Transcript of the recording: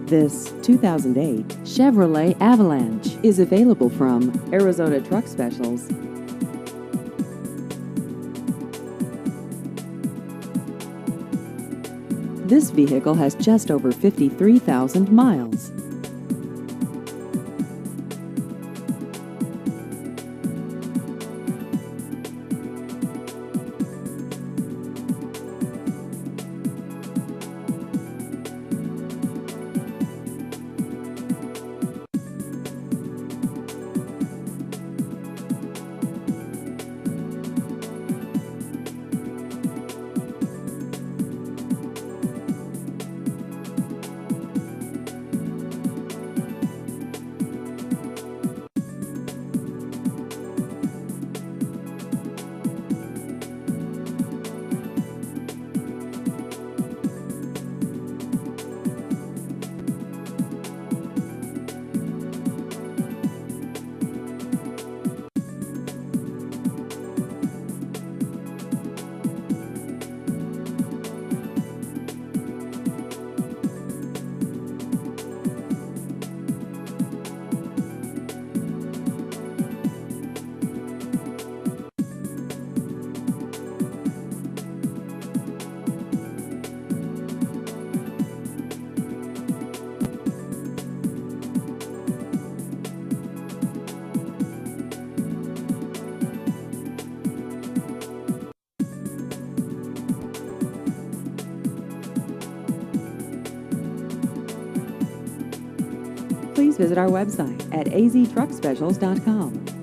This 2008 Chevrolet Avalanche is available from Arizona Truck Specials. This vehicle has just over 53,000 miles. Please visit our website at aztruckspecials.com.